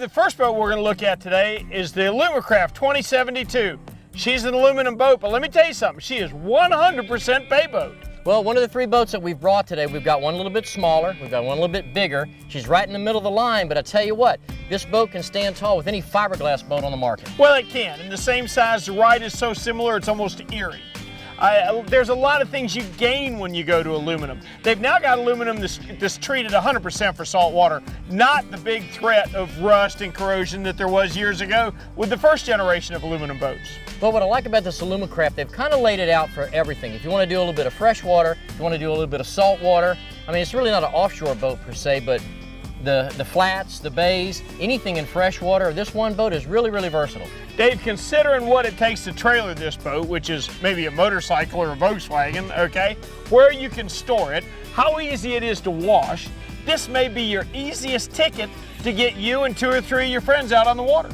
the first boat we're going to look at today is the Alumacraft 2072. She's an aluminum boat, but let me tell you something, she is 100% bay boat. Well, one of the 3 boats that we've brought today, we've got one a little bit smaller, we've got one a little bit bigger. She's right in the middle of the line, but I tell you what, this boat can stand tall with any fiberglass boat on the market. Well, it can. In the same size, the ride is so similar, it's almost eerie. There's a lot of things you gain when you go to aluminum. They've now got aluminum that's treated 100% for salt water, not the big threat of rust and corrosion that there was years ago with the first generation of aluminum boats. But what I like about this Alumacraft, they've kind of laid it out for everything. If you want to do a little bit of fresh water, if you want to do a little bit of salt water, I mean, it's really not an offshore boat per se, but the flats, the bays, anything in fresh water, this one boat is really, really versatile. Dave, considering what it takes to trailer this boat, which is maybe a motorcycle or a Volkswagen, okay, where you can store it, how easy it is to wash, this may be your easiest ticket to get you and 2 or 3 of your friends out on the water.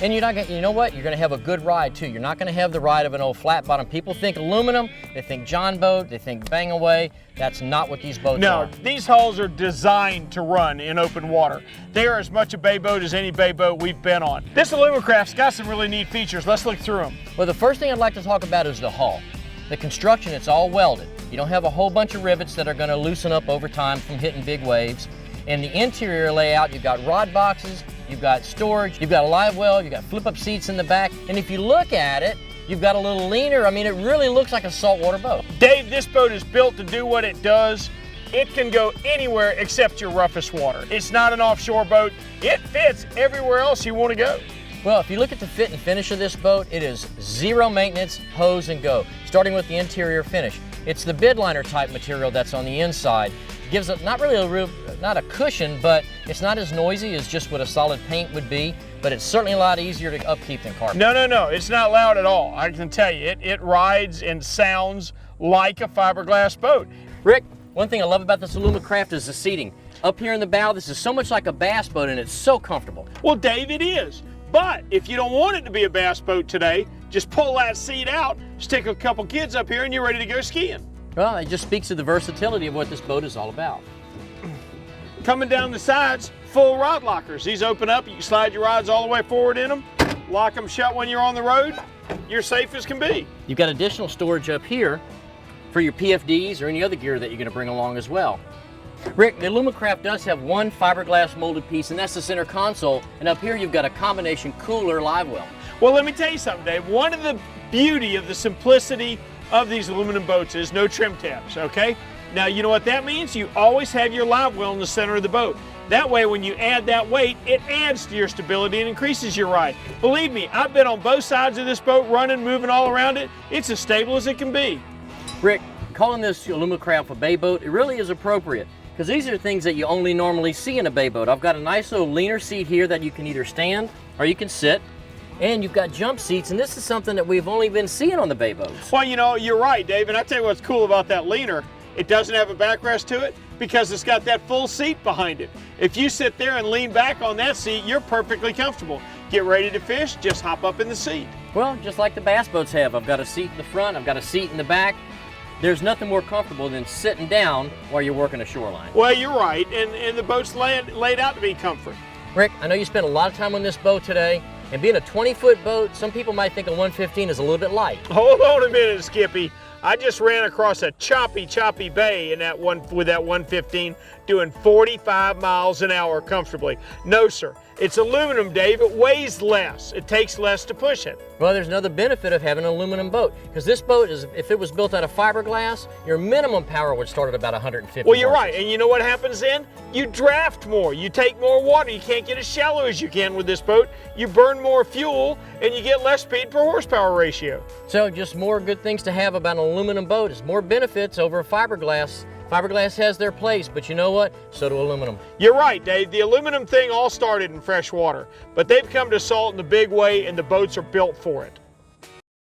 And you're not gonna, you know what? You're gonna have a good ride too. You're not gonna have the ride of an old flat bottom. People think aluminum, they think John boat, they think bang away. That's not what these boats are. No, these hulls are designed to run in open water. They are as much a bay boat as any bay boat we've been on. This Alumacraft's got some really neat features. Let's look through them. Well, the first thing I'd like to talk about is the hull. The construction, it's all welded. You don't have a whole bunch of rivets that are gonna loosen up over time from hitting big waves. And the interior layout, you've got rod boxes, you've got storage, you've got a live well, you've got flip-up seats in the back, and if you look at it, you've got a little leaner. I mean, it really looks like a saltwater boat. Dave, this boat is built to do what it does. It can go anywhere except your roughest water. It's not an offshore boat. It fits everywhere else you want to go. Well, if you look at the fit and finish of this boat, it is zero maintenance, hose and go. Starting with the interior finish. It's the bid liner type material that's on the inside. It gives it not really not a cushion, but it's not as noisy as just what a solid paint would be, but it's certainly a lot easier to upkeep than carpet. No, it's not loud at all. I can tell you, it rides and sounds like a fiberglass boat. Rick, one thing I love about this Alumacraft is the seating. Up here in the bow, this is so much like a bass boat and it's so comfortable. Well, Dave, it is. But if you don't want it to be a bass boat today, just pull that seat out, stick a couple kids up here, and you're ready to go skiing. Well, it just speaks to the versatility of what this boat is all about. Coming down the sides, full rod lockers. These open up, you can slide your rods all the way forward in them, lock them shut when you're on the road. You're safe as can be. You've got additional storage up here for your PFDs or any other gear that you're going to bring along as well. Rick, the Alumacraft does have one fiberglass molded piece, and that's the center console, and up here you've got a combination cooler live well. Well, let me tell you something, Dave. One of the beauty of the simplicity of these aluminum boats is no trim tabs, okay? Now, you know what that means? You always have your live well in the center of the boat. That way, when you add that weight, it adds to your stability and increases your ride. Believe me, I've been on both sides of this boat, running, moving all around it. It's as stable as it can be. Rick, calling this Alumacraft a bay boat, it really is appropriate, because these are things that you only normally see in a bay boat. I've got a nice little leaner seat here that you can either stand or you can sit. And you've got jump seats, and this is something that we've only been seeing on the bay boats. Well, you know, you're right, Dave, and I tell you what's cool about that leaner. It doesn't have a backrest to it because it's got that full seat behind it. If you sit there and lean back on that seat, you're perfectly comfortable. Get ready to fish, just hop up in the seat. Well, just like the bass boats have. I've got a seat in the front, I've got a seat in the back. There's nothing more comfortable than sitting down while you're working a shoreline. Well, you're right, and the boat's laid out to be comfort. Rick, I know you spent a lot of time on this boat today, and being a 20-foot boat, some people might think a 115 is a little bit light. Hold on a minute, Skippy. I just ran across a choppy bay in that with that 115 doing 45 miles an hour comfortably. No, sir. It's aluminum, Dave. It weighs less. It takes less to push it. Well, there's another benefit of having an aluminum boat, because this boat is, if it was built out of fiberglass, your minimum power would start at about 150 Well, you're horses. right. And you know what happens then? You draft more. You take more water. You can't get as shallow as you can with this boat. You burn more fuel, and you get less speed per horsepower ratio. So just more good things to have about an aluminum boat. It's more benefits over fiberglass. Fiberglass has their place, but you know what? So do aluminum. You're right, Dave. The aluminum thing all started in fresh water, but they've come to salt in a big way, and the boats are built for it.